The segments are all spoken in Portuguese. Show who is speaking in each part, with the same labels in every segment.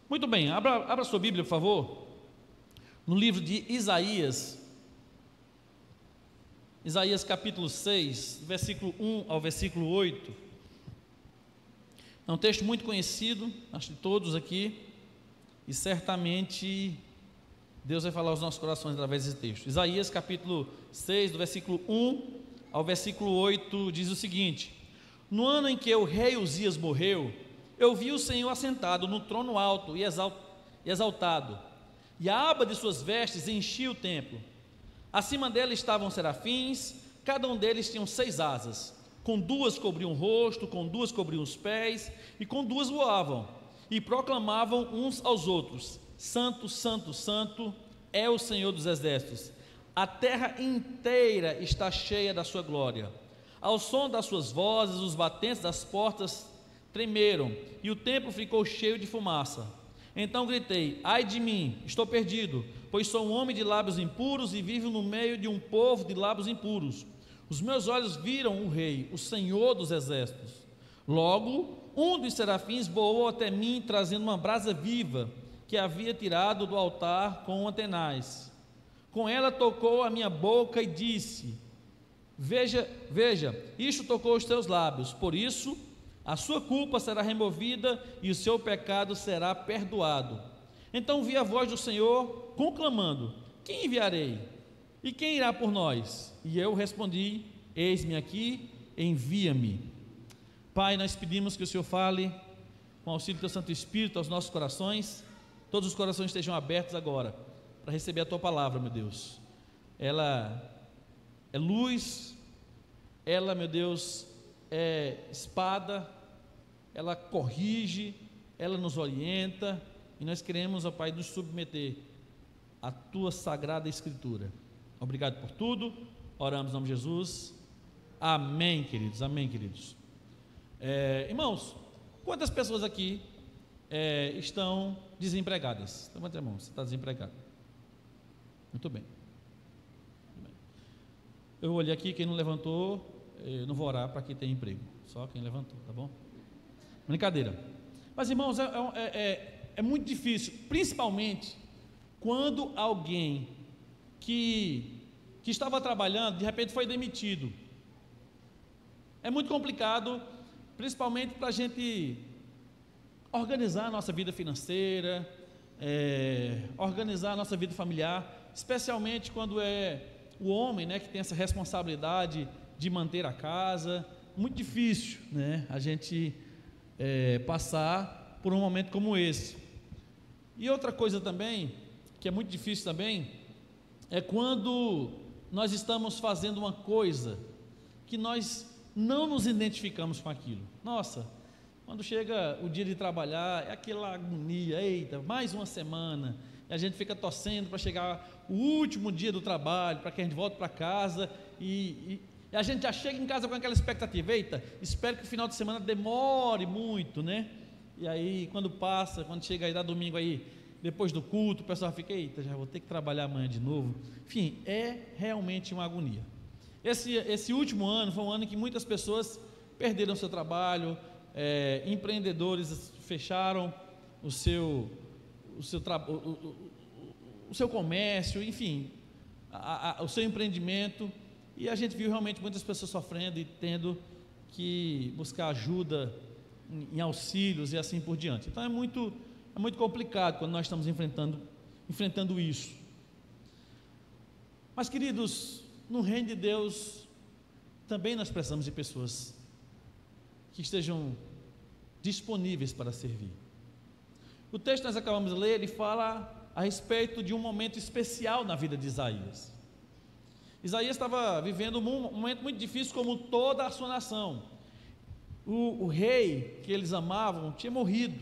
Speaker 1: Muito bem, abra sua Bíblia, por favor, no livro de Isaías, Isaías capítulo 6, versículo 1 ao versículo 8, é um texto muito conhecido, acho de todos aqui, e certamente Deus vai falar aos nossos corações através desse texto. Isaías capítulo 6, do versículo 1 ao versículo 8, diz o seguinte: no ano em que o rei Uzias morreu, eu vi o Senhor assentado no trono alto e exaltado, e a aba de suas vestes enchia o templo. Acima dela estavam serafins, cada um deles tinha 6 asas, com 2 cobriam o rosto, com 2 cobriam os pés, e com 2 voavam, e proclamavam uns aos outros: Santo, Santo, Santo é o Senhor dos exércitos, a terra inteira está cheia da sua glória. Ao som das suas vozes, os batentes das portas tremeram, e o templo ficou cheio de fumaça. Então gritei: ai de mim, estou perdido, pois sou um homem de lábios impuros e vivo no meio de um povo de lábios impuros. Os meus olhos viram o Rei, o Senhor dos exércitos. Logo, um dos serafins voou até mim, trazendo uma brasa viva, que havia tirado do altar com tenaz. Com ela tocou a minha boca e disse: veja, isto tocou os teus lábios, por isso a sua culpa será removida e o seu pecado será perdoado. Então vi a voz do Senhor conclamando: quem enviarei? E quem irá por nós? E eu respondi: eis-me aqui, envia-me. Pai, nós pedimos que o Senhor fale com o auxílio do teu Santo Espírito aos nossos corações. Todos os corações estejam abertos agora para receber a tua palavra, meu Deus. Ela é luz, ela, meu Deus, é espada, ela corrige, ela nos orienta, e nós queremos, ó Pai, nos submeter à tua sagrada Escritura. Obrigado por tudo, oramos em nome de Jesus, amém, queridos, amém, queridos. Irmãos, quantas pessoas aqui estão desempregadas? Levante a mão, você está desempregado. Muito bem. Eu olhei aqui, quem não levantou, eu não vou orar para quem tem emprego, só quem levantou, tá bom? Brincadeira. Mas, irmãos, é muito difícil, principalmente quando alguém que estava trabalhando, de repente foi demitido. É muito complicado, principalmente para a gente organizar a nossa vida financeira, organizar a nossa vida familiar, especialmente quando é o homem, né, que tem essa responsabilidade de manter a casa. Muito difícil, né, a gente passar por um momento como esse. E outra coisa também, que é muito difícil também, é quando nós estamos fazendo uma coisa que nós não nos identificamos com aquilo. Nossa, quando chega o dia de trabalhar, é aquela agonia: eita, mais uma semana, e a gente fica torcendo para chegar o último dia do trabalho, para que a gente volte para casa, e a gente já chega em casa com aquela expectativa: eita, espero que o final de semana demore muito, né? E aí, quando chega aí, dá domingo aí, depois do culto, o pessoal fica: eita, já vou ter que trabalhar amanhã de novo. Enfim, é realmente uma agonia. Esse último ano foi um ano em que muitas pessoas perderam seu trabalho, empreendedores fecharam o seu comércio, enfim, o seu empreendimento, e a gente viu realmente muitas pessoas sofrendo e tendo que buscar ajuda em auxílios e assim por diante. Então é muito complicado quando nós estamos enfrentando isso. Mas, queridos, no reino de Deus também nós precisamos de pessoas que estejam disponíveis para servir. O texto que nós acabamos de ler, ele fala a respeito de um momento especial na vida de Isaías. Isaías estava vivendo um momento muito difícil, como toda a sua nação. O rei que eles amavam tinha morrido,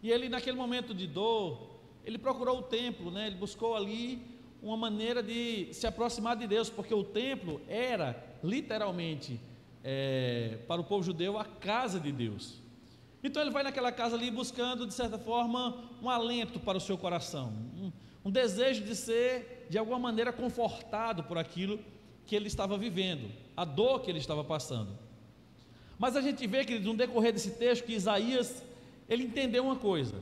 Speaker 1: e ele, naquele momento de dor, ele procurou o templo, né? Ele buscou ali uma maneira de se aproximar de Deus, porque o templo era literalmente, para o povo judeu, a casa de Deus. Então ele vai naquela casa ali buscando, de certa forma, um alento para o seu coração, um desejo de ser, de alguma maneira, confortado por aquilo que ele estava vivendo, a dor que ele estava passando. Mas a gente vê, queridos, no decorrer desse texto, que Isaías, ele entendeu uma coisa: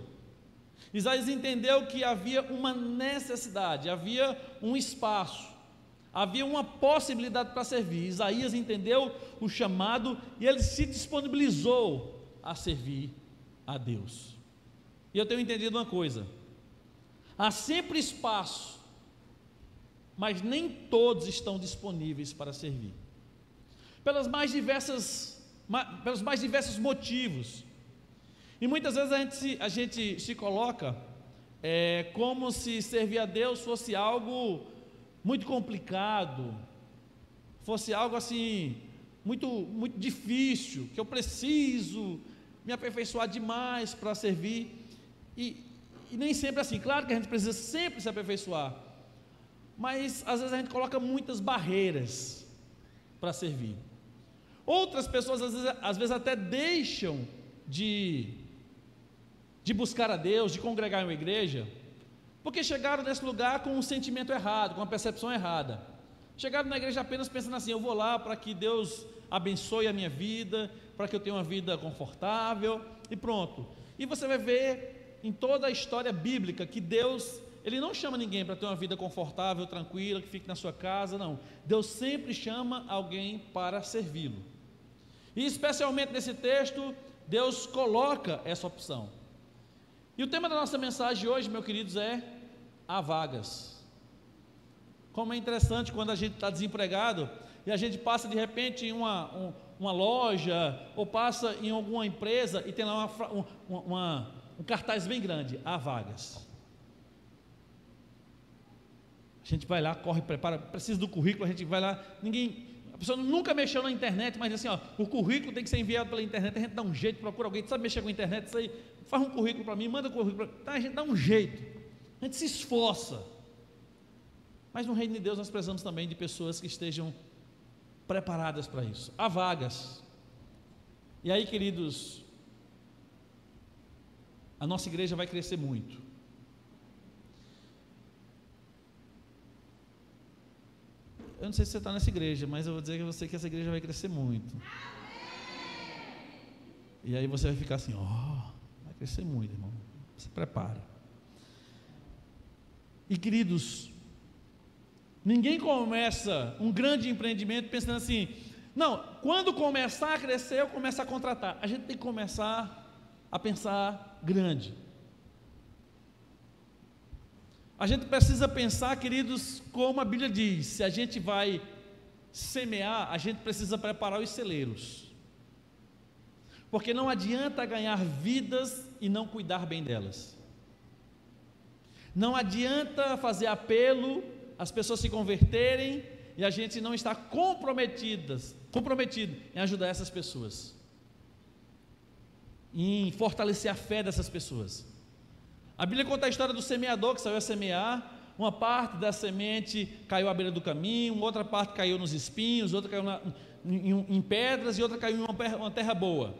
Speaker 1: Isaías entendeu que havia uma necessidade, havia um espaço, havia uma possibilidade para servir. Isaías entendeu o chamado e ele se disponibilizou a servir a Deus. E eu tenho entendido uma coisa: há sempre espaço, mas nem todos estão disponíveis para servir, pelos mais diversos motivos. E muitas vezes a gente se coloca como se servir a Deus fosse algo muito complicado, fosse algo assim muito, muito difícil, que eu preciso me aperfeiçoar demais para servir. E nem sempre assim. Claro que a gente precisa sempre se aperfeiçoar, mas às vezes a gente coloca muitas barreiras para servir. Outras pessoas às vezes até deixam de buscar a Deus, de congregar em uma igreja, porque chegaram nesse lugar com um sentimento errado, com uma percepção errada. Chegaram na igreja apenas pensando assim: eu vou lá para que Deus abençoe a minha vida, para que eu tenha uma vida confortável, e pronto. E você vai ver em toda a história bíblica que Deus, Ele não chama ninguém para ter uma vida confortável, tranquila, que fique na sua casa, não. Deus sempre chama alguém para servi-lo. E especialmente nesse texto, Deus coloca essa opção. E o tema da nossa mensagem hoje, meus queridos, é: há vagas. Como é interessante quando a gente está desempregado e a gente passa de repente em uma loja, ou passa em alguma empresa e tem lá um cartaz bem grande: há vagas. A gente vai lá, corre, prepara, precisa do currículo, a gente vai lá, a pessoa nunca mexeu na internet, mas assim, o currículo tem que ser enviado pela internet, a gente dá um jeito, procura alguém que sabe mexer com a internet, isso aí, faz um currículo para mim, manda um currículo, tá, a gente dá um jeito, a gente se esforça. Mas no reino de Deus nós precisamos também de pessoas que estejam preparadas para isso. Há vagas. E aí, queridos, a nossa igreja vai crescer muito. Eu não sei se você está nessa igreja, mas eu vou dizer a você que essa igreja vai crescer muito. E aí você vai ficar assim: vai crescer muito, irmão. Se prepara. E queridos, ninguém começa um grande empreendimento pensando assim: não, quando começar a crescer, eu começo a contratar. A gente tem que começar a pensar grande. A gente precisa pensar, queridos, como a Bíblia diz: se a gente vai semear, a gente precisa preparar os celeiros, porque não adianta ganhar vidas e não cuidar bem delas. Não adianta fazer apelo, as pessoas se converterem e a gente não está comprometido em ajudar essas pessoas, em fortalecer a fé dessas pessoas. A Bíblia conta a história do semeador que saiu a semear. Uma parte da semente caiu à beira do caminho, outra parte caiu nos espinhos, outra caiu em pedras e outra caiu em uma terra boa.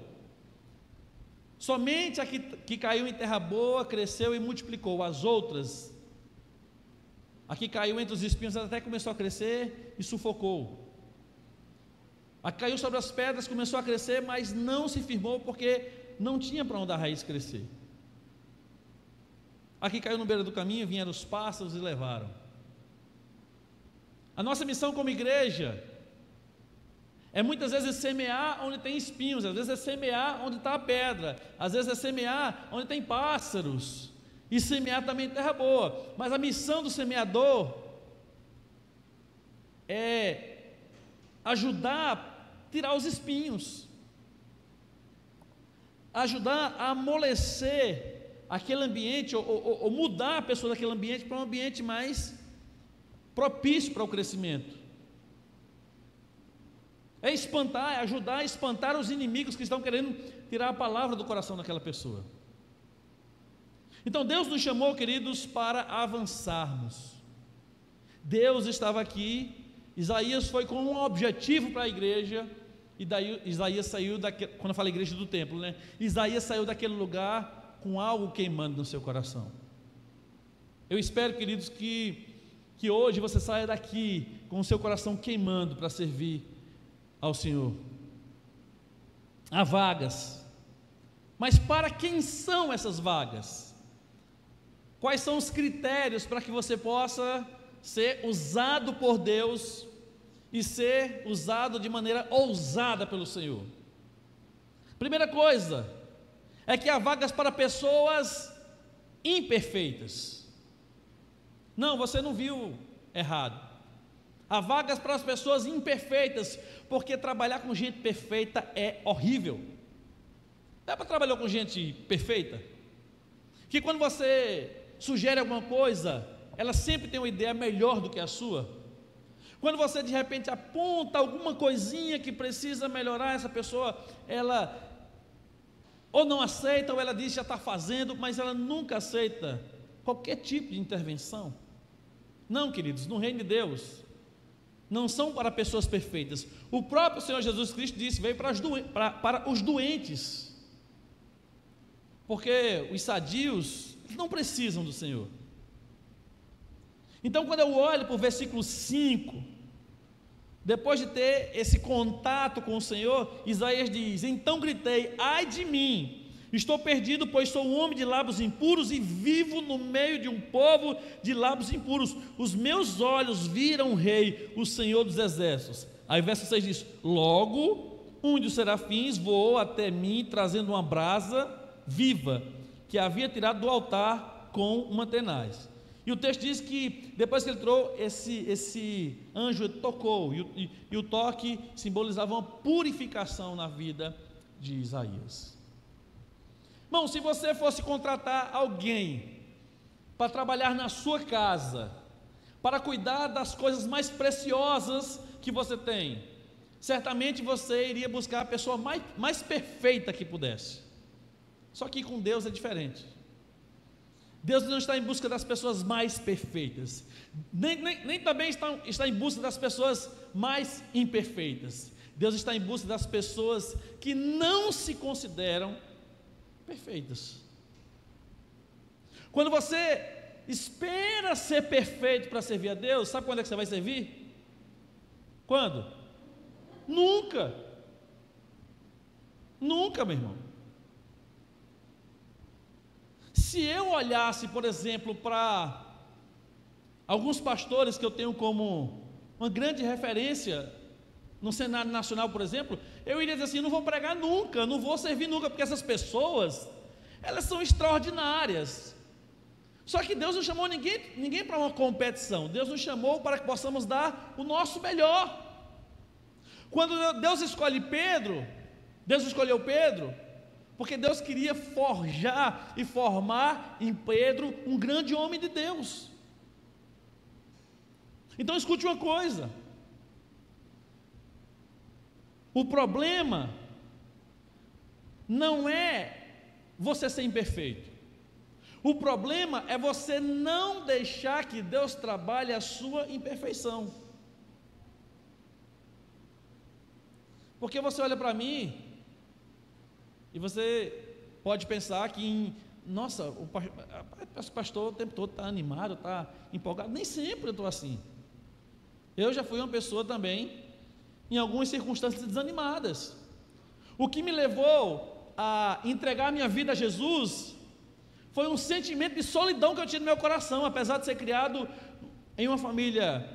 Speaker 1: Somente a que caiu em terra boa cresceu e multiplicou. As outras, a que caiu entre os espinhos, até começou a crescer e sufocou. A que caiu sobre as pedras começou a crescer, mas não se firmou, porque não tinha para onde a raiz crescer. A que caiu no beira do caminho, vieram os pássaros e levaram. A nossa missão como igreja é muitas vezes semear onde tem espinhos, às vezes é semear onde está a pedra, às vezes é semear onde tem pássaros, e semear também em terra boa. Mas a missão do semeador é ajudar a tirar os espinhos, ajudar a amolecer aquele ambiente, ou mudar a pessoa daquele ambiente para um ambiente mais propício para o crescimento. É espantar, é ajudar a espantar os inimigos que estão querendo tirar a palavra do coração daquela pessoa. Então Deus nos chamou, queridos, para avançarmos. Deus estava aqui, Isaías foi com um objetivo para a igreja, e daí Isaías saiu daquele, quando eu falo igreja do templo, né? Isaías saiu daquele lugar com algo queimando no seu coração. Eu espero, queridos, que hoje você saia daqui com o seu coração queimando para servir ao Senhor. Há vagas, mas para quem são essas vagas? Quais são os critérios para que você possa ser usado por Deus e ser usado de maneira ousada pelo Senhor? Primeira coisa é que há vagas para pessoas imperfeitas. Não, você não viu errado. Há vagas para as pessoas imperfeitas, porque trabalhar com gente perfeita é horrível. Dá para trabalhar com gente perfeita? Que quando você sugere alguma coisa, ela sempre tem uma ideia melhor do que a sua. Quando você de repente aponta alguma coisinha que precisa melhorar, essa pessoa, ela ou não aceita, ou ela diz que já está fazendo, mas ela nunca aceita qualquer tipo de intervenção. Não, queridos, no reino de Deus, não são para pessoas perfeitas. O próprio Senhor Jesus Cristo disse, veio para os doentes, porque os sadios não precisam do Senhor. Então, quando eu olho para o versículo 5, depois de ter esse contato com o Senhor, Isaías diz: então gritei, ai de mim, estou perdido, pois sou um homem de lábios impuros e vivo no meio de um povo de lábios impuros. Os meus olhos viram o Rei, o Senhor dos Exércitos. Aí verso 6 diz: logo um dos serafins voou até mim, trazendo uma brasa viva, que havia tirado do altar com uma tenaz. E o texto diz que depois que ele entrou, esse anjo tocou, e o toque simbolizava uma purificação na vida de Isaías. Irmão, se você fosse contratar alguém para trabalhar na sua casa, para cuidar das coisas mais preciosas que você tem, certamente você iria buscar a pessoa mais perfeita que pudesse. Só que com Deus é diferente. Deus não está em busca das pessoas mais perfeitas, nem também está em busca das pessoas mais imperfeitas. Deus está em busca das pessoas que não se consideram perfeitas. Quando você espera ser perfeito para servir a Deus, sabe quando é que você vai servir? Quando? Nunca. Nunca, meu irmão. Se eu olhasse, por exemplo, para alguns pastores que eu tenho como uma grande referência no cenário nacional, por exemplo, eu iria dizer assim: não vou pregar nunca, não vou servir nunca, porque essas pessoas, elas são extraordinárias. Só que Deus não chamou ninguém para uma competição. Deus nos chamou para que possamos dar o nosso melhor. Quando Deus escolhe Pedro, Deus escolheu Pedro porque Deus queria forjar e formar em Pedro um grande homem de Deus. Então escute uma coisa: o problema não é você ser imperfeito, o problema é você não deixar que Deus trabalhe a sua imperfeição. Porque você olha para mim e você pode pensar que, nossa, o pastor o tempo todo está animado, está empolgado. Nem sempre eu estou assim. Eu já fui uma pessoa também, em algumas circunstâncias desanimadas. O que me levou a entregar minha vida a Jesus foi um sentimento de solidão que eu tinha no meu coração, apesar de ser criado em uma família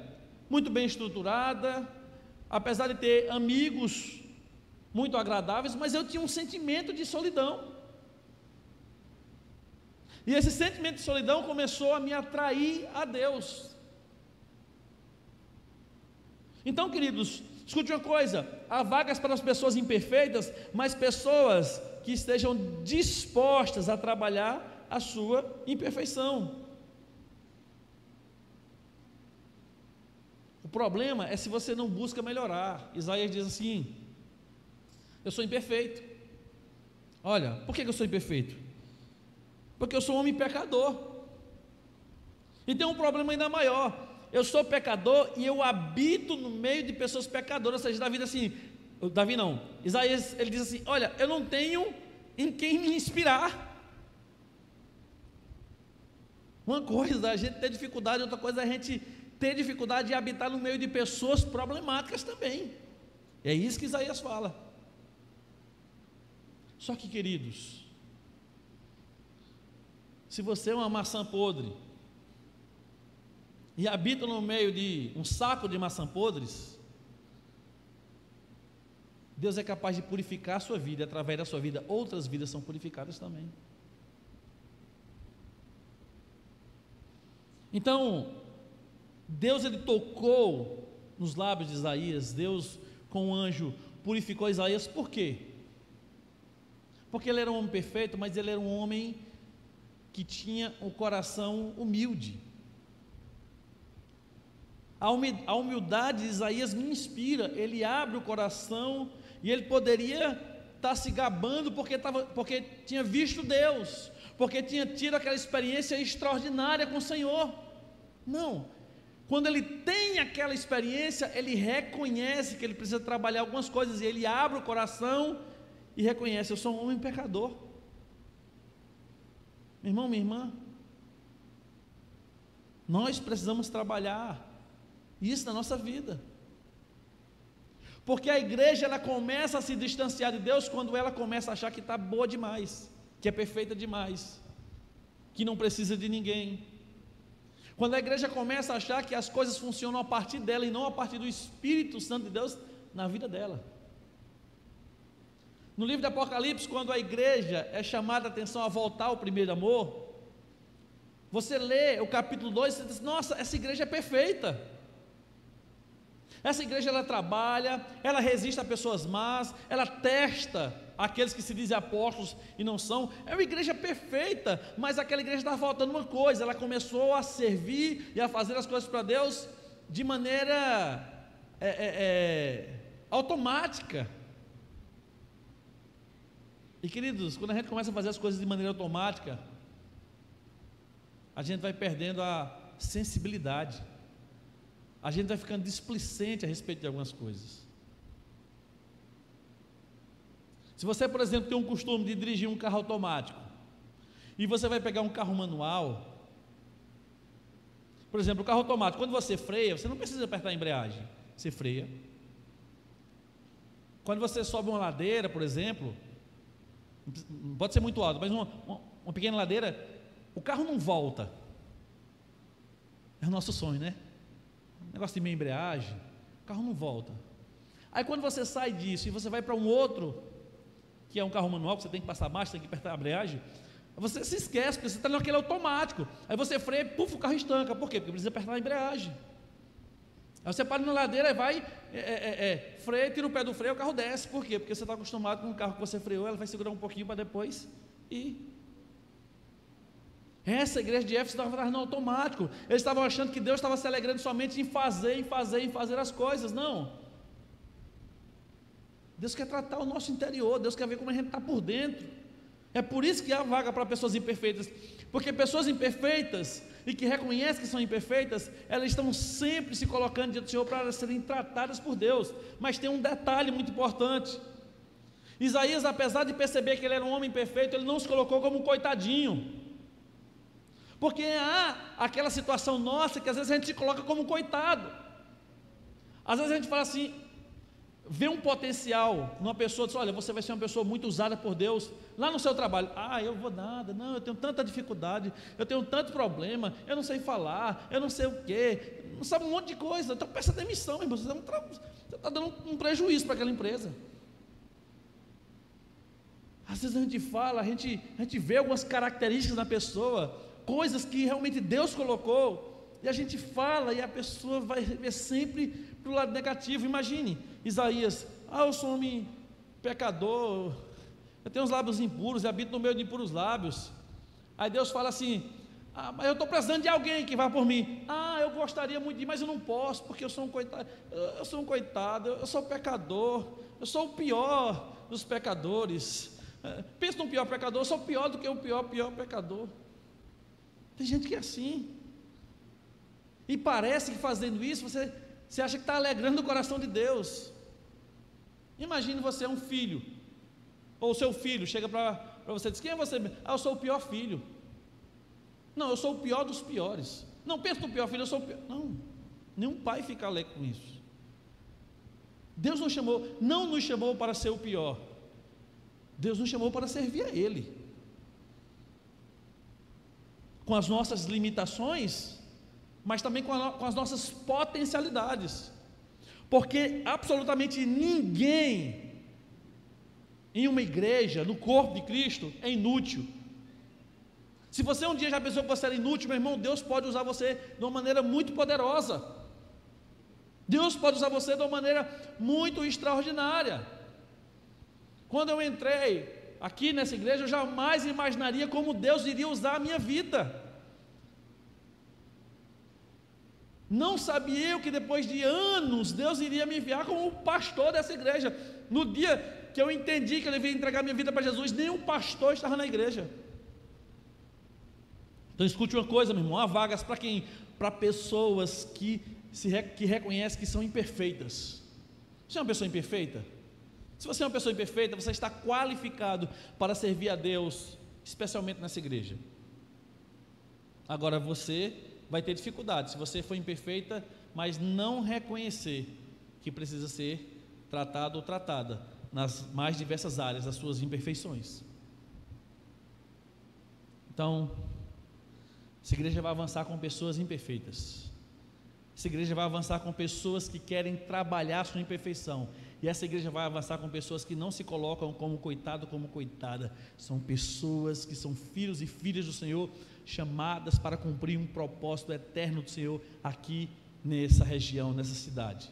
Speaker 1: muito bem estruturada, apesar de ter amigos muito agradáveis, mas eu tinha um sentimento de solidão. E esse sentimento de solidão começou a me atrair a Deus. Então, queridos, escute uma coisa: há vagas para as pessoas imperfeitas, mas pessoas que estejam dispostas a trabalhar a sua imperfeição. O problema é se você não busca melhorar. Isaías diz assim: eu sou imperfeito. Olha, por que eu sou imperfeito? Porque eu sou um homem pecador. E tem um problema ainda maior: eu sou pecador e eu habito no meio de pessoas pecadoras. Ou seja, Isaías, ele diz assim: olha, eu não tenho em quem me inspirar. Uma coisa é a gente ter dificuldade, outra coisa é a gente ter dificuldade de habitar no meio de pessoas problemáticas também. É isso que Isaías fala. Só que, queridos, se você é uma maçã podre e habita no meio de um saco de maçã podres, Deus é capaz de purificar a sua vida, e através da sua vida outras vidas são purificadas também. Então, Deus ele tocou nos lábios de Isaías, Deus com o anjo purificou Isaías, por quê? Porque ele era um homem perfeito, mas ele era um homem que tinha um coração humilde. A humildade de Isaías me inspira, ele abre o coração, e ele poderia estar se gabando porque tinha visto Deus, porque tinha tido aquela experiência extraordinária com o Senhor. Não, quando ele tem aquela experiência, ele reconhece que ele precisa trabalhar algumas coisas, e ele abre o coração e reconhece: eu sou um homem pecador. Meu irmão, minha irmã, nós precisamos trabalhar isso na nossa vida, porque a igreja ela começa a se distanciar de Deus quando ela começa a achar que está boa demais, que é perfeita demais, que não precisa de ninguém. Quando a igreja começa a achar que as coisas funcionam a partir dela e não a partir do Espírito Santo de Deus na vida dela. No livro de Apocalipse, quando a igreja é chamada a atenção a voltar ao primeiro amor, você lê o capítulo 2 e você diz: nossa, essa igreja é perfeita. Essa igreja ela trabalha, ela resiste a pessoas más, ela testa aqueles que se dizem apóstolos e não são. É uma igreja perfeita, mas aquela igreja está faltando uma coisa: ela começou a servir e a fazer as coisas para Deus de maneira automática. E queridos, quando a gente começa a fazer as coisas de maneira automática, a gente vai perdendo a sensibilidade, a gente vai ficando displicente a respeito de algumas coisas. Se você, por exemplo, tem um costume de dirigir um carro automático, e você vai pegar um carro manual, por exemplo, o carro automático, quando você freia, você não precisa apertar a embreagem, você freia. Quando você sobe uma ladeira, por exemplo, não pode ser muito alto, mas uma pequena ladeira, o carro não volta. É o nosso sonho, né? Negócio de meia embreagem, o carro não volta. Aí quando você sai disso e você vai para um outro, que é um carro manual, que você tem que passar marcha, tem que apertar a embreagem, você se esquece, porque você está naquele automático. Aí você freia, puf, o carro estanca. Por quê? Porque precisa apertar a embreagem. Aí você para na ladeira e vai, freia, tira o pé do freio, o carro desce. Por quê? Porque você está acostumado com o carro que você freou, ela vai segurar um pouquinho para depois ir. Essa igreja de Éfeso estava no automático. Eles estavam achando que Deus estava se alegrando somente em fazer as coisas. Não. Deus quer tratar o nosso interior, Deus quer ver como a gente está por dentro. É por isso que há vaga para pessoas imperfeitas, porque pessoas imperfeitas e que reconhecem que são imperfeitas, elas estão sempre se colocando diante do Senhor para serem tratadas por Deus. Mas tem um detalhe muito importante: Isaías, apesar de perceber que ele era um homem perfeito, ele não se colocou como um coitadinho, porque há aquela situação nossa que às vezes a gente se coloca como um coitado. Às vezes a gente fala assim, vê um potencial numa pessoa, diz: olha, você vai ser uma pessoa muito usada por Deus lá no seu trabalho. Eu vou nada, não, eu tenho tanta dificuldade, eu tenho tanto problema, eu não sei falar, eu não sei o quê, não sabe um monte de coisa, então peça demissão, irmão, você está dando um prejuízo para aquela empresa. Às vezes a gente fala, a gente vê algumas características na pessoa, coisas que realmente Deus colocou, e a gente fala, e a pessoa vai ver sempre para o lado negativo. Imagine Isaías: eu sou um homem pecador, eu tenho os lábios impuros, e habito no meio de impuros lábios. Aí Deus fala assim: mas eu estou precisando de alguém que vá por mim. Eu gostaria muito de ir, mas eu não posso, porque eu sou um coitado, eu sou pecador, eu sou o pior dos pecadores. Pensa no pior pecador, eu sou pior do que o pior pecador. Tem gente que é assim, e parece que fazendo isso você acha que está alegrando o coração de Deus. Imagine você é um filho, ou o seu filho chega para você e diz: quem é você? Eu sou o pior filho. Não, eu sou o pior dos piores. Não, pensa no pior filho, eu sou o pior. Não, nenhum pai fica alegre com isso. Deus não nos chamou para ser o pior, Deus nos chamou para servir a Ele. com as nossas limitações, mas também com as nossas potencialidades, porque absolutamente ninguém em uma igreja, no corpo de Cristo, é inútil. Se você um dia já pensou que você era inútil, meu irmão, Deus pode usar você de uma maneira muito poderosa. Deus pode usar você de uma maneira muito extraordinária. Quando eu entrei aqui nessa igreja, eu jamais imaginaria como Deus iria usar a minha vida. Não sabia eu que depois de anos Deus iria me enviar como pastor dessa igreja. No dia que eu entendi que eu devia entregar minha vida para Jesus, nenhum pastor estava na igreja. Então escute uma coisa, meu irmão, há vagas para quem? Para pessoas que reconhecem que são imperfeitas. Você é uma pessoa imperfeita? Se você é uma pessoa imperfeita, você está qualificado para servir a Deus, especialmente nessa igreja. Agora você vai ter dificuldade se você for imperfeita, mas não reconhecer que precisa ser tratado ou tratada nas mais diversas áreas das suas imperfeições. Então, essa igreja vai avançar com pessoas imperfeitas. Essa igreja vai avançar com pessoas que querem trabalhar a sua imperfeição. E essa igreja vai avançar com pessoas que não se colocam como coitado, como coitada. São pessoas que são filhos e filhas do Senhor, chamadas para cumprir um propósito eterno do Senhor aqui nessa região, nessa cidade.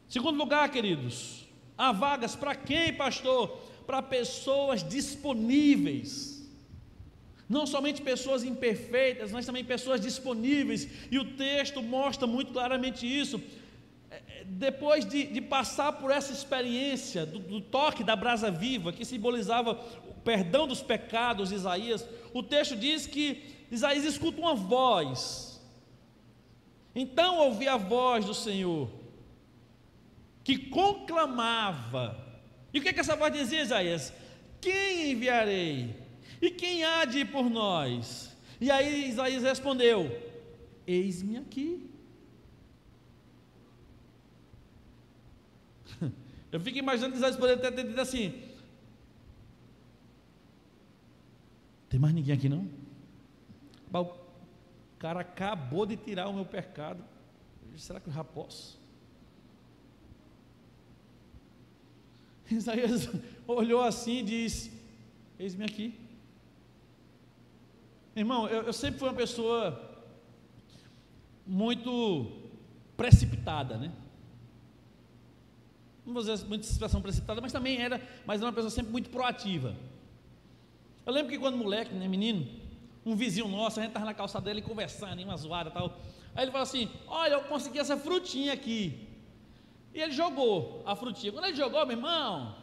Speaker 1: Segundo lugar, queridos, há vagas para quem, pastor? Para pessoas disponíveis. Não somente pessoas imperfeitas, mas também pessoas disponíveis, e o texto mostra muito claramente isso. Depois de passar por essa experiência do toque da brasa viva, que simbolizava o perdão dos pecados de Isaías, o texto diz que Isaías escuta uma voz. Então ouvi a voz do Senhor, que conclamava. E o que essa voz dizia, Isaías? Quem enviarei? E quem há de ir por nós? E aí Isaías respondeu: eis-me aqui. Eu fico imaginando que Isaías poderia ter dito assim: tem mais ninguém aqui não? O cara acabou de tirar o meu pecado, será que eu já posso? Isaías olhou assim e disse: eis-me aqui. Irmão, eu sempre fui uma pessoa muito precipitada, né? Não vou dizer muita expressão precipitada, mas também era uma pessoa sempre muito proativa. Eu lembro que quando moleque, né, menino, um vizinho nosso, a gente estava na calçada dele conversando, em uma zoada e tal. Aí ele falou assim: olha, eu consegui essa frutinha aqui. E ele jogou a frutinha. Quando ele jogou, meu irmão,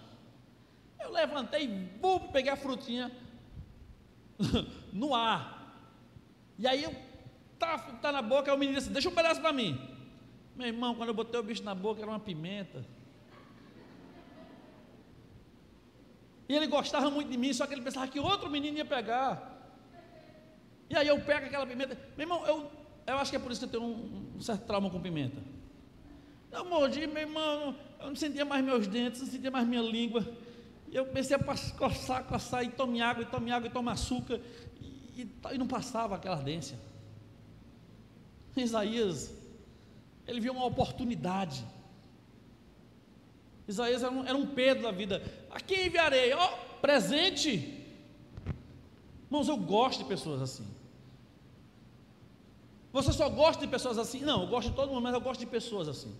Speaker 1: eu levantei, peguei a frutinha no ar. E aí eu tá na boca, aí o menino disse: deixa um pedaço para mim. Meu irmão, quando eu botei o bicho na boca, era uma pimenta. E ele gostava muito de mim, só que ele pensava que outro menino ia pegar. E aí eu pego aquela pimenta. Meu irmão, eu acho que é por isso que eu tenho um certo trauma com pimenta. Eu mordi, meu irmão, eu não sentia mais meus dentes, não sentia mais minha língua. E eu comecei a coçar, e tome água, e tome açúcar, e não passava aquela ardência. Isaías, ele viu uma oportunidade. Isaías era um Pedro da vida. A quem enviarei? Presente. Irmãos, eu gosto de pessoas assim. Você só gosta de pessoas assim? Não, eu gosto de todo mundo, mas eu gosto de pessoas assim.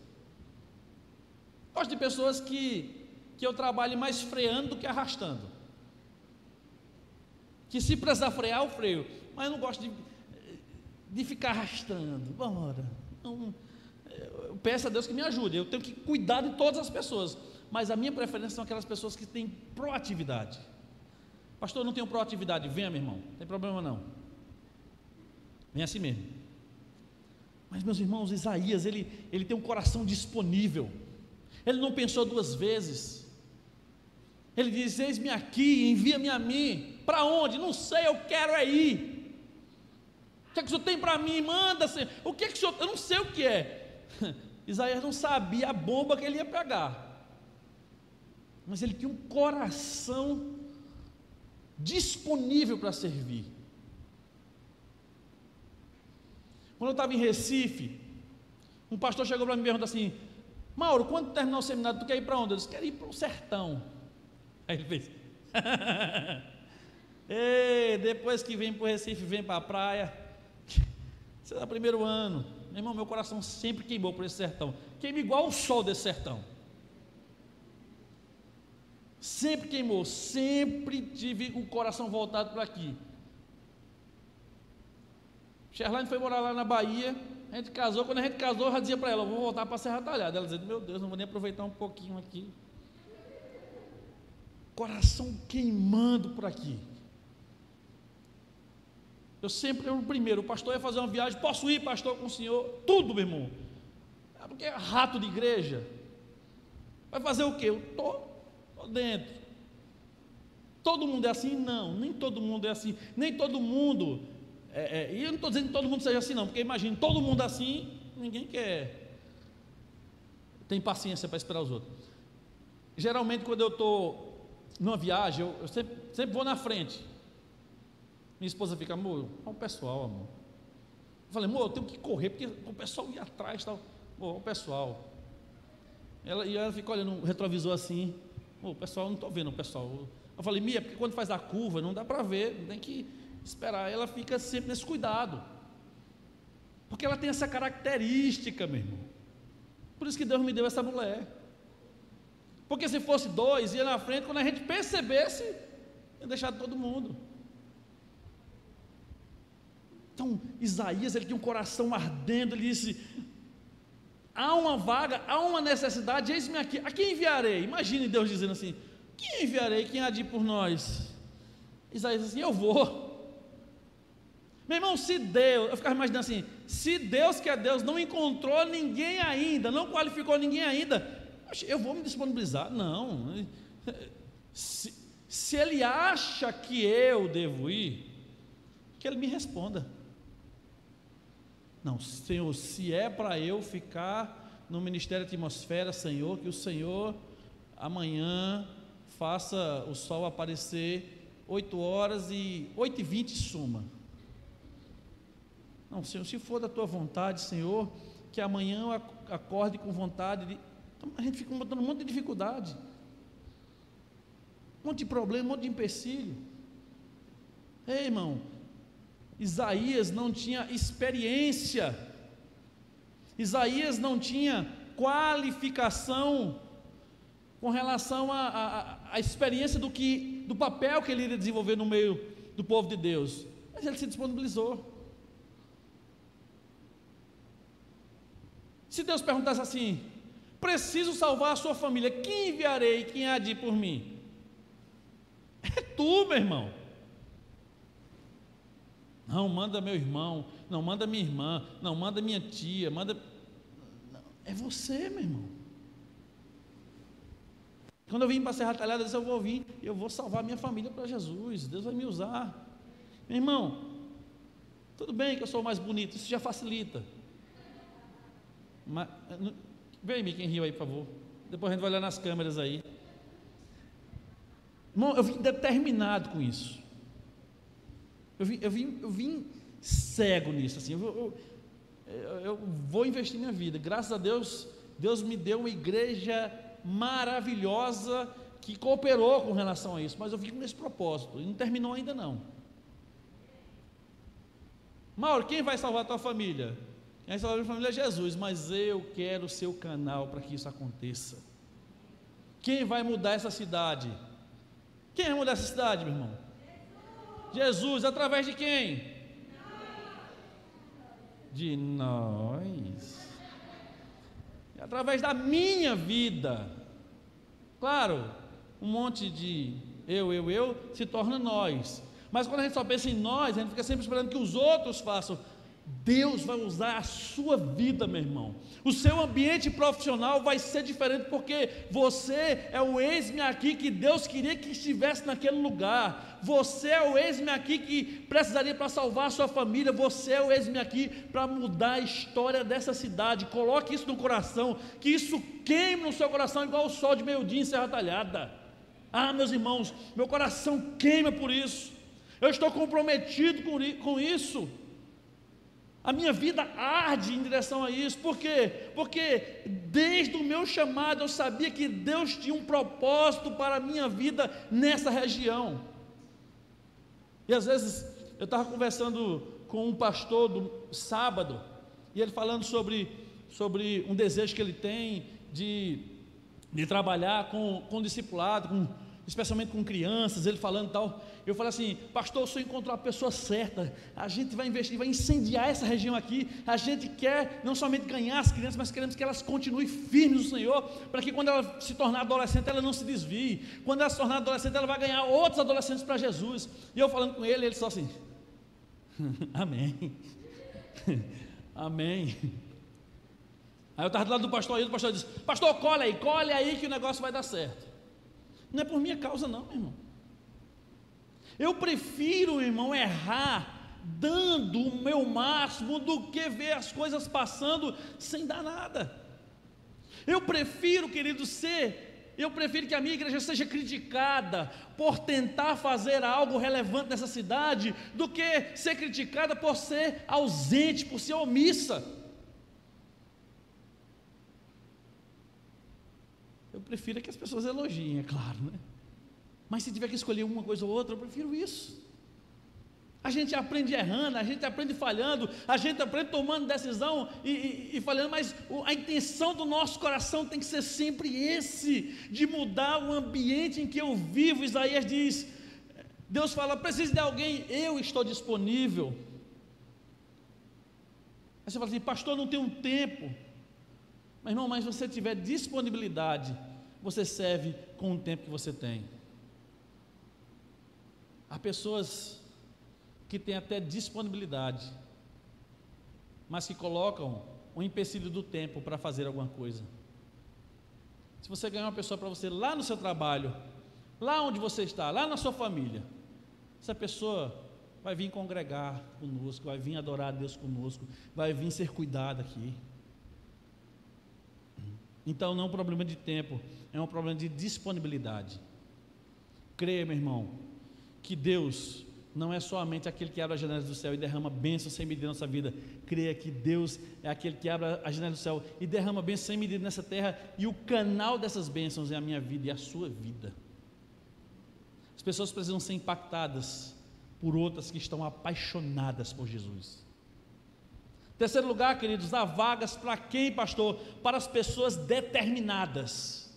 Speaker 1: Gosto de pessoas que eu trabalhe mais freando do que arrastando. Que se precisar frear, eu freio. Mas eu não gosto de ficar arrastando. Vamos embora. Eu peço a Deus que me ajude. Eu tenho que cuidar de todas as pessoas, mas a minha preferência são aquelas pessoas que têm proatividade. Pastor, eu não tenho proatividade. Venha, meu irmão, não tem problema não. Vem assim mesmo. Mas, meus irmãos, Isaías, ele tem um coração disponível. Ele não pensou duas vezes. Ele diz: eis-me aqui, envia-me a mim. Para onde? Não sei, eu quero é ir. O que é que o senhor tem para mim? Manda, Senhor. O que é que o senhor... Eu não sei o que é. Isaías não sabia a bomba que ele ia pegar, mas ele tinha um coração disponível para servir. Quando eu estava em Recife, um pastor chegou para mim e perguntou assim: Mauro, quando terminar o seminário, tu quer ir para onde? Eu disse: quero ir para o sertão. Aí ele fez: ei, depois que vem para o Recife, vem para a praia. Isso é o primeiro ano. Meu irmão, meu coração sempre queimou por esse sertão. Queima igual o sol desse sertão. Sempre queimou, sempre tive o coração voltado para aqui. Sherline foi morar lá na Bahia, a gente casou. Quando a gente casou, eu já dizia para ela: eu vou voltar para a Serra Talhada. Ela dizia: meu Deus, não vou nem aproveitar um pouquinho aqui. Coração queimando por aqui. Eu sempre era o primeiro. O pastor ia fazer uma viagem: posso ir, pastor, com o senhor? Tudo, meu irmão. Porque é rato de igreja. Vai fazer o quê? Eu estou dentro. Todo mundo é assim? Não, nem todo mundo é assim. Nem todo mundo. E eu não estou dizendo que todo mundo seja assim, não, porque imagina, todo mundo assim, ninguém tem paciência para esperar os outros. Geralmente, quando eu estou numa viagem, eu sempre vou na frente. Minha esposa fica: amor, olha o pessoal, amor. Eu falei: amor, eu tenho que correr, porque o pessoal ia atrás, tal. Amor, olha o pessoal. E ela fica olhando no retrovisor assim: o pessoal, não estou vendo o pessoal. Eu falei: Mia, porque quando faz a curva, não dá para ver, tem que esperar. Ela fica sempre nesse cuidado, porque ela tem essa característica, meu irmão. Por isso que Deus me deu essa mulher. Porque se fosse dois, ia na frente, quando a gente percebesse, ia deixar todo mundo. Então, Isaías, ele tinha um coração ardendo. Ele disse: há uma vaga, há uma necessidade, eis-me aqui, a quem enviarei? Imagine Deus dizendo assim: quem enviarei, quem há de ir por nós? Isaías disse assim: eu vou. Meu irmão, se Deus, eu ficava imaginando assim, se Deus, que é Deus, não encontrou ninguém ainda, não qualificou ninguém ainda, eu vou me disponibilizar? Não. Se Ele acha que eu devo ir, que Ele me responda. Não, Senhor, se é para eu ficar no ministério de atmosfera, Senhor, que o Senhor amanhã faça o sol aparecer 8 horas e 8h20 suma. Não, Senhor, se for da tua vontade, Senhor, que amanhã eu acorde com vontade de... Então, a gente fica botando um monte de dificuldade, um monte de problema, um monte de empecilho. Ei, irmão, Isaías não tinha experiência, Isaías não tinha qualificação com relação à experiência do papel que ele iria desenvolver no meio do povo de Deus, mas ele se disponibilizou. Se Deus perguntasse assim: preciso salvar a sua família, quem enviarei, quem há de ir por mim? É tu, meu irmão. Não, manda meu irmão, não, manda minha irmã, não, manda minha tia, manda... Não, é você, meu irmão. Quando eu vim para a Serra Talhada, eu disse: eu vou vir, eu vou salvar minha família para Jesus, Deus vai me usar. Meu irmão, tudo bem que eu sou mais bonito, isso já facilita. Mas, vem aí, quem riu aí, por favor. Depois a gente vai olhar nas câmeras aí. Irmão, eu vim determinado com isso. Eu vim cego nisso, assim. Eu vou investir minha vida. Graças a Deus, Deus me deu uma igreja maravilhosa que cooperou com relação a isso, mas eu vim com esse propósito, e não terminou ainda não. Mauro, quem vai salvar a tua família? Quem vai salvar a minha família é Jesus, mas eu quero ser o canal para que isso aconteça. Quem vai mudar essa cidade? Quem vai mudar essa cidade, meu irmão? Jesus, através de quem? De nós. Através da minha vida. Claro, um monte de eu se torna nós. Mas quando a gente só pensa em nós, a gente fica sempre esperando que os outros façam. Deus vai usar a sua vida, meu irmão. O seu ambiente profissional vai ser diferente, porque você é o eis-me aqui que Deus queria que estivesse naquele lugar. Você é o eis-me aqui que precisaria para salvar a sua família. Você é o eis-me aqui para mudar a história dessa cidade. Coloque isso no coração, que isso queime no seu coração igual o sol de meio-dia em Serra Talhada. Ah, meus irmãos, meu coração queima por isso. Eu estou comprometido com isso. A minha vida arde em direção a isso. Por quê? Porque desde o meu chamado eu sabia que Deus tinha um propósito para a minha vida nessa região. E às vezes eu estava conversando com um pastor do sábado, e ele falando sobre um desejo que ele tem de trabalhar com discipulado, especialmente com crianças, ele falando tal. Eu falei assim: pastor, se eu encontrar a pessoa certa, a gente vai investir, vai incendiar essa região aqui. A gente quer não somente ganhar as crianças, mas queremos que elas continuem firmes no Senhor, para que quando ela se tornar adolescente, ela não se desvie. Quando ela se tornar adolescente, ela vai ganhar outros adolescentes para Jesus. E eu falando com ele só assim: amém. Amém. Aí eu estava do lado do pastor, e o pastor disse: pastor, colhe aí que o negócio vai dar certo. Não é por minha causa não, meu irmão. Eu prefiro, irmão, errar dando o meu máximo do que ver as coisas passando sem dar nada. Eu prefiro, querido, eu prefiro que a minha igreja seja criticada por tentar fazer algo relevante nessa cidade, do que ser criticada por ser ausente, por ser omissa. Eu prefiro que as pessoas elogiem, é claro, né? Mas se tiver que escolher uma coisa ou outra, eu prefiro isso. A gente aprende errando, a gente aprende falhando, a gente aprende tomando decisão e falhando, mas a intenção do nosso coração tem que ser sempre de mudar o ambiente em que eu vivo. Isaías diz, Deus fala: precisa de alguém, eu estou disponível. Aí você fala assim: pastor, não tenho tempo. Mas irmão, mas se você tiver disponibilidade, você serve com o tempo que você tem. Há pessoas que têm até disponibilidade, mas que colocam o empecilho do tempo para fazer alguma coisa. Se você ganhar uma pessoa para você lá no seu trabalho, lá onde você está, lá na sua família, essa pessoa vai vir congregar conosco, vai vir adorar a Deus conosco, vai vir ser cuidada aqui. Então não é um problema de tempo, é um problema de disponibilidade. Creia, meu irmão, que Deus não é somente aquele que abre as janelas do céu e derrama bênçãos sem medida na nossa vida. Creia que Deus é aquele que abre as janelas do céu e derrama bênçãos sem medida nessa terra, e o canal dessas bênçãos é a minha vida e a sua vida. As pessoas precisam ser impactadas por outras que estão apaixonadas por Jesus. Terceiro lugar, queridos, há vagas para quem, pastor? Para as pessoas determinadas.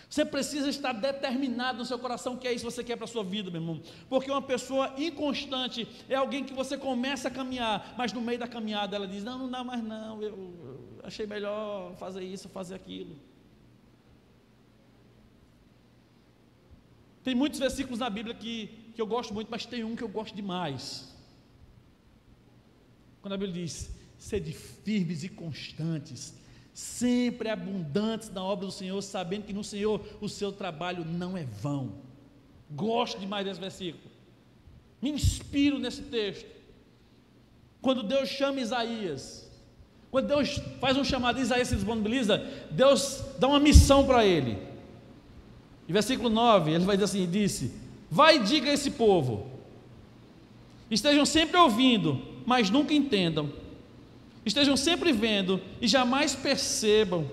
Speaker 1: Você precisa estar determinado no seu coração que é isso que você quer para a sua vida, meu irmão. Porque uma pessoa inconstante é alguém que você começa a caminhar, mas no meio da caminhada ela diz: não dá mais não, eu achei melhor fazer isso, fazer aquilo. Tem muitos versículos na Bíblia que eu gosto muito, mas tem um que eu gosto demais. Quando a Bíblia diz: sede firmes e constantes, sempre abundantes na obra do Senhor, sabendo que no Senhor o seu trabalho não é vão. Gosto demais desse versículo, me inspiro nesse texto. Quando Deus chama Isaías, quando Deus faz um chamado, Isaías se disponibiliza, Deus dá uma missão para ele. E versículo 9, ele vai dizer assim, disse: vai e diga a esse povo, estejam sempre ouvindo, mas nunca entendam, estejam sempre vendo e jamais percebam,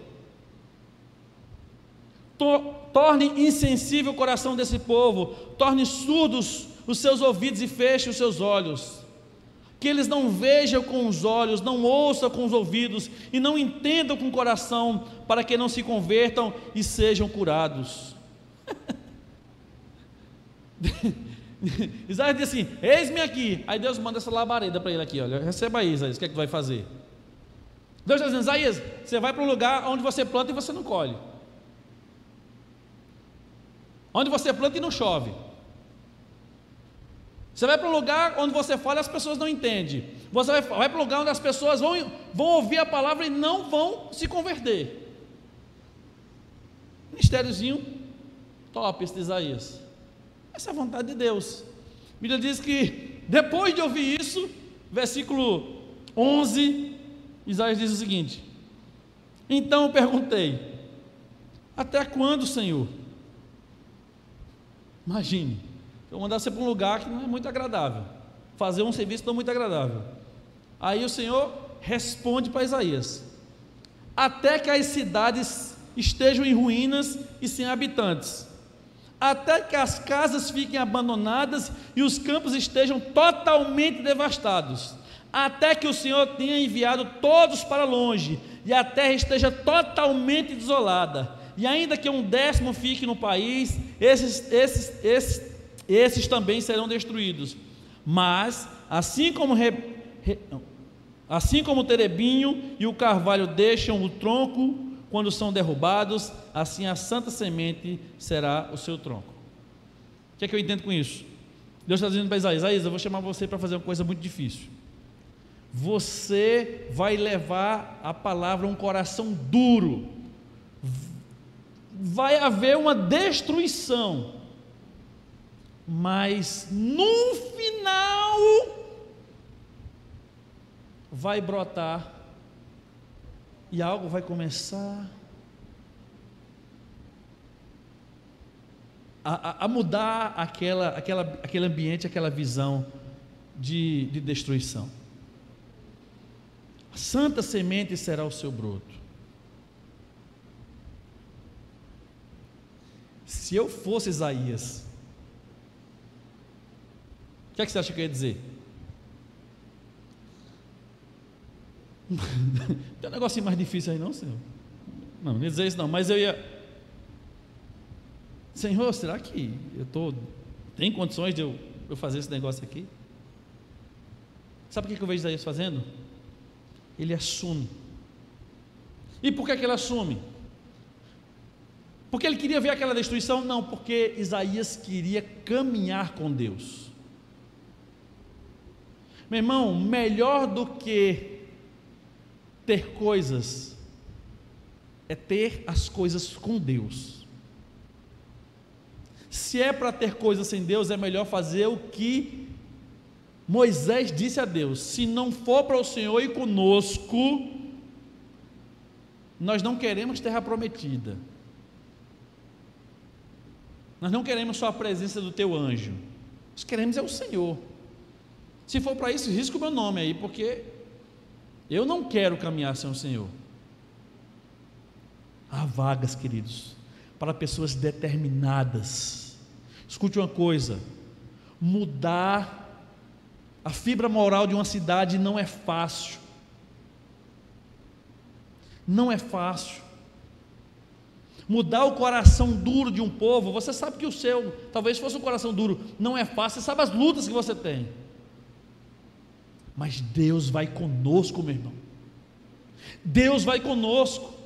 Speaker 1: torne insensível o coração desse povo, torne surdos os seus ouvidos e feche os seus olhos, que eles não vejam com os olhos, não ouçam com os ouvidos e não entendam com o coração, para que não se convertam e sejam curados. Isaías diz assim: eis-me aqui. Aí Deus manda essa labareda para ele aqui: olha, receba aí, Isaías, o que é que tu vai fazer? Deus está dizendo: Isaías, você vai para um lugar onde você planta e você não colhe, onde você planta e não chove. Você vai para um lugar onde você fala e as pessoas não entendem. Você vai para um lugar onde as pessoas vão ouvir a palavra e não vão se converter. Ministériozinho top esse de Isaías. Essa é a vontade de Deus. A Bíblia diz que depois de ouvir isso, versículo 11, Isaías diz o seguinte: então eu perguntei: até quando, Senhor? Imagine, eu mandar você para um lugar que não é muito agradável, fazer um serviço não muito agradável. Aí o Senhor responde para Isaías: até que as cidades estejam em ruínas e sem habitantes, até que as casas fiquem abandonadas e os campos estejam totalmente devastados, até que o Senhor tenha enviado todos para longe e a terra esteja totalmente desolada, e ainda que 1/10 fique no país, esses também serão destruídos. Mas assim como o terebinho e o carvalho deixam o tronco quando são derrubados, assim a santa semente será o seu tronco. O que é que eu entendo com isso? Deus está dizendo para Isaías: eu vou chamar você para fazer uma coisa muito difícil. Você vai levar a palavra a um coração duro, vai haver uma destruição, mas no final vai brotar e algo vai começar a mudar aquele ambiente, aquela visão de destruição. A santa semente será o seu broto. Se eu fosse Isaías, o que é que você acha que eu ia dizer? Tem um negocinho mais difícil aí não, Senhor? Não ia dizer isso não, mas eu ia: Senhor, será que tem condições de eu fazer esse negócio aqui? Sabe o que eu vejo Isaías fazendo? Ele assume. E por que ele assume? Porque ele queria ver aquela destruição? Não, porque Isaías queria caminhar com Deus. Meu irmão, melhor do que ter coisas é ter as coisas com Deus. Se é para ter coisas sem Deus, é melhor fazer o que Moisés disse a Deus: se não for para o Senhor ir conosco, nós não queremos terra prometida, nós não queremos só a presença do teu anjo, nós queremos é o Senhor. Se for para isso, risca o meu nome aí, porque eu não quero caminhar sem o Senhor. Há vagas, queridos, para pessoas determinadas. Escute uma coisa: mudar a fibra moral de uma cidade não é fácil. Não é fácil. Mudar o coração duro de um povo, você sabe que o seu, talvez fosse um coração duro, não é fácil, você sabe as lutas que você tem. Mas Deus vai conosco, meu irmão. Deus vai conosco.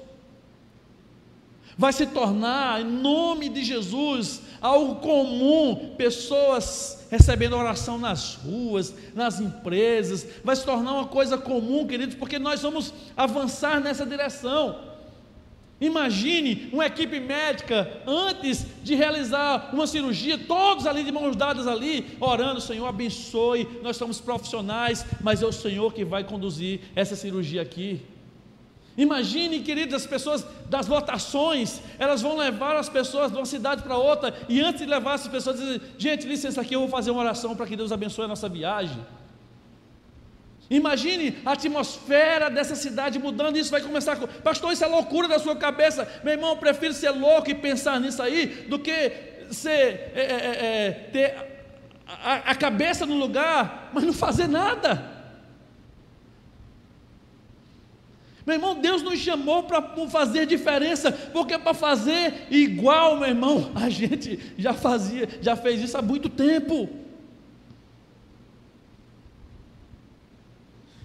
Speaker 1: Vai se tornar, em nome de Jesus, algo comum, pessoas recebendo oração nas ruas, nas empresas, vai se tornar uma coisa comum, queridos, porque nós vamos avançar nessa direção. Imagine uma equipe médica, antes de realizar uma cirurgia, todos ali de mãos dadas ali, orando: Senhor, abençoe, nós somos profissionais, mas é o Senhor que vai conduzir essa cirurgia aqui. Imagine, queridos, as pessoas das lotações, elas vão levar as pessoas de uma cidade para outra, e antes de levar essas pessoas, dizem: gente, licença aqui, eu vou fazer uma oração para que Deus abençoe a nossa viagem. Imagine a atmosfera dessa cidade mudando. Isso vai começar com: pastor, isso é loucura da sua cabeça. Meu irmão, eu prefiro ser louco e pensar nisso aí, do que ter a cabeça no lugar, mas não fazer nada. Meu irmão, Deus nos chamou para fazer diferença, porque para fazer igual, meu irmão, a gente já fez isso há muito tempo.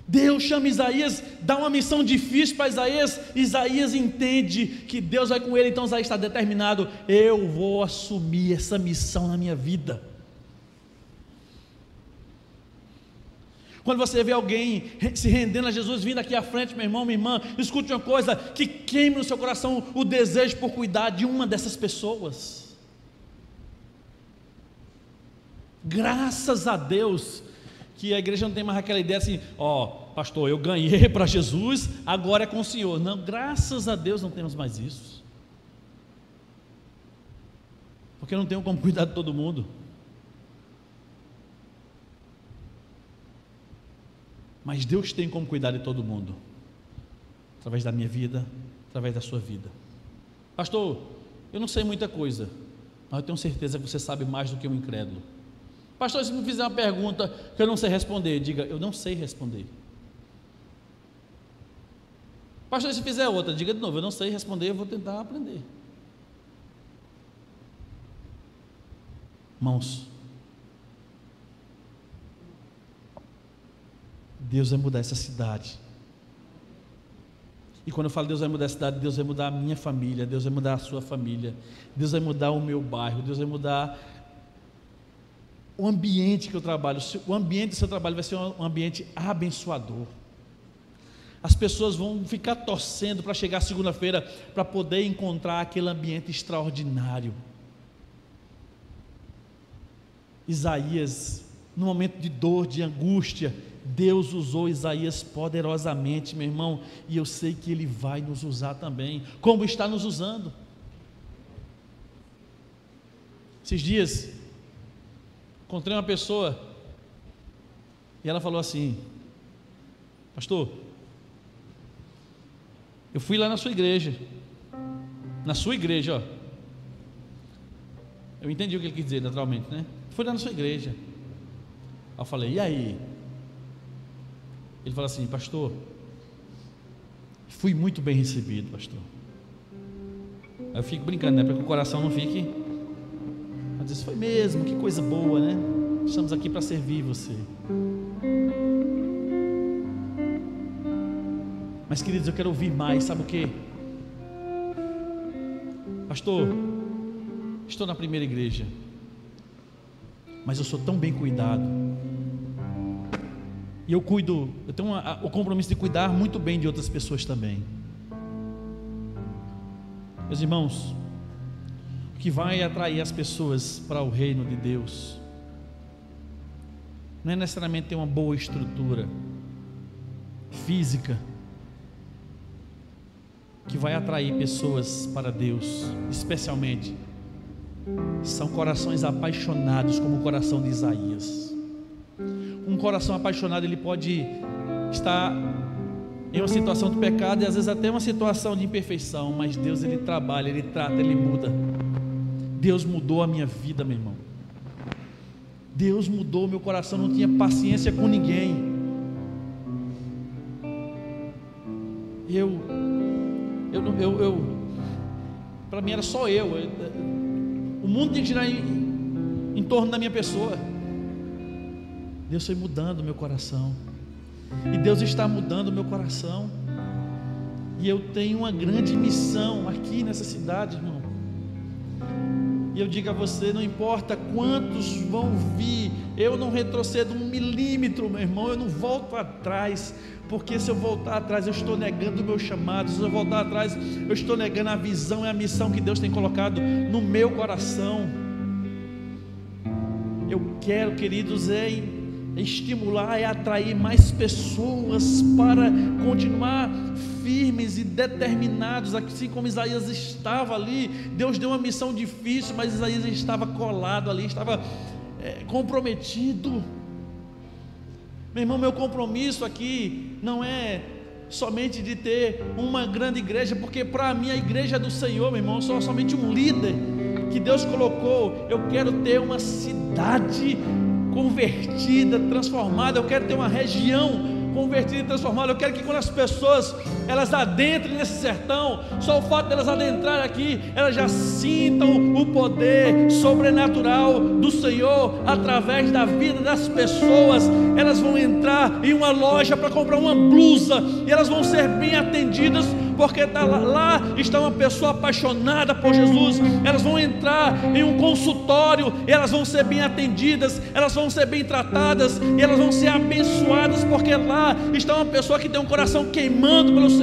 Speaker 1: Deus chama Isaías, dá uma missão difícil para Isaías. Isaías entende que Deus vai com ele, então Isaías está determinado: eu vou assumir essa missão na minha vida. Quando você vê alguém se rendendo a Jesus, vindo aqui à frente, meu irmão, minha irmã, escute uma coisa: que queime no seu coração o desejo por cuidar de uma dessas pessoas. Graças a Deus que a igreja não tem mais aquela ideia assim: pastor, eu ganhei para Jesus, agora é com o Senhor. Não, graças a Deus não temos mais isso, porque eu não tenho como cuidar de todo mundo. Mas Deus tem como cuidar de todo mundo, através da minha vida, através da sua vida. Pastor, eu não sei muita coisa, mas eu tenho certeza que você sabe mais do que um incrédulo. Pastor, se me fizer uma pergunta que eu não sei responder, diga, eu não sei responder. Pastor, se fizer outra, diga de novo, eu não sei responder, eu vou tentar aprender. Irmãos, Deus vai mudar essa cidade. E quando eu falo Deus vai mudar a cidade, Deus vai mudar a minha família, Deus vai mudar a sua família, Deus vai mudar o meu bairro, Deus vai mudar o ambiente que eu trabalho. O ambiente do seu trabalho vai ser um ambiente abençoador. As pessoas vão ficar torcendo para chegar segunda-feira, para poder encontrar aquele ambiente extraordinário. Isaías, no momento de dor, de angústia, Deus usou Isaías poderosamente, meu irmão, e eu sei que Ele vai nos usar também, como está nos usando. Esses dias, encontrei uma pessoa, e ela falou assim: pastor, eu fui lá na sua igreja, ó. Eu entendi o que ele quis dizer, naturalmente, né? Fui lá na sua igreja. Aí eu falei, e aí? Ele falou assim, pastor, fui muito bem recebido, pastor. Aí eu fico brincando, né? Para que o coração não fique. Mas isso foi mesmo, que coisa boa, né? Estamos aqui para servir você. Mas, queridos, eu quero ouvir mais, sabe o que? Pastor, estou na primeira igreja, mas eu sou tão bem cuidado, e eu tenho o compromisso de cuidar muito bem de outras pessoas também. Meus irmãos, o que vai atrair as pessoas para o reino de Deus não é necessariamente ter uma boa estrutura física. Que vai atrair pessoas para Deus, especialmente, são corações apaixonados, como o coração de Isaías. Um coração apaixonado, ele pode estar em uma situação de pecado, e às vezes até uma situação de imperfeição, mas Deus, Ele trabalha, Ele trata, Ele muda. Deus mudou a minha vida, meu irmão. Deus mudou o meu coração, não tinha paciência com ninguém. Para mim era só eu. O mundo tinha que girar em torno da minha pessoa. Deus foi mudando o meu coração, e Deus está mudando o meu coração, e eu tenho uma grande missão aqui nessa cidade, irmão. E eu digo a você, não importa quantos vão vir, eu não retrocedo 1 milímetro, meu irmão, eu não volto atrás, porque se eu voltar atrás, eu estou negando o meu chamado. Se eu voltar atrás, eu estou negando a visão e a missão que Deus tem colocado no meu coração. Eu quero, queridos, estimular e atrair mais pessoas para continuar firmes e determinados, assim como Isaías estava ali. Deus deu uma missão difícil, mas Isaías estava colado ali, estava comprometido. Meu irmão, meu compromisso aqui não é somente de ter uma grande igreja, porque para mim a igreja é do Senhor, meu irmão. Eu sou somente um líder que Deus colocou. Eu quero ter uma cidade convertida, transformada. Eu quero ter uma região convertida e transformada. Eu quero que quando as pessoas elas adentrem nesse sertão, só o fato delas adentrarem aqui, elas já sintam o poder sobrenatural do Senhor através da vida das pessoas. Elas vão entrar em uma loja para comprar uma blusa, e elas vão ser bem atendidas, porque lá está uma pessoa apaixonada por Jesus. Elas vão entrar em um consultório, e elas vão ser bem atendidas, elas vão ser bem tratadas, e elas vão ser abençoadas, porque lá está uma pessoa que tem um coração queimando pelo Senhor.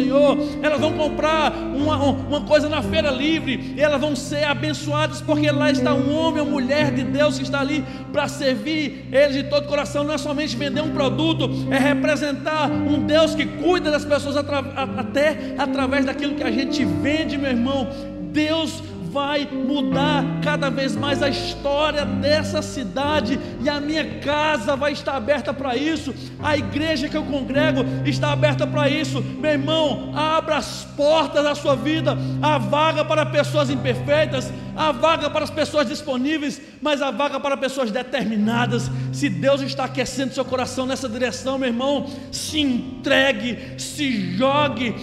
Speaker 1: Elas vão comprar uma coisa na feira livre, e elas vão ser abençoadas, porque lá está um homem ou mulher de Deus que está ali para servir eles de todo o coração. Não é somente vender um produto, é representar um Deus que cuida das pessoas até através daquilo que a gente vende, meu irmão. Deus vai mudar cada vez mais a história dessa cidade, e a minha casa vai estar aberta para isso, a igreja que eu congrego está aberta para isso. Meu irmão, abra as portas da sua vida. Há vaga para pessoas imperfeitas, há vaga para as pessoas disponíveis, mas há vaga para pessoas determinadas. Se Deus está aquecendo seu coração nessa direção, meu irmão, se entregue, se jogue,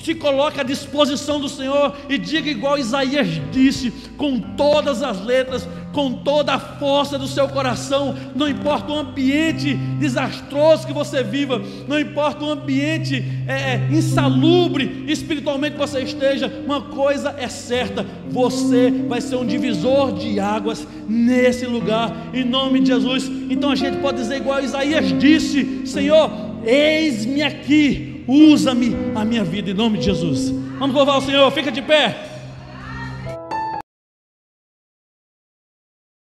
Speaker 1: se coloque à disposição do Senhor e diga igual Isaías disse, com todas as letras, com toda a força do seu coração. Não importa o ambiente desastroso que você viva, não importa o ambiente insalubre espiritualmente que você esteja, uma coisa é certa: você vai ser um divisor de águas nesse lugar, em nome de Jesus. Então a gente pode dizer igual Isaías disse: Senhor, eis-me aqui, usa-me a minha vida, em nome de Jesus. Vamos louvar o Senhor, fica de pé.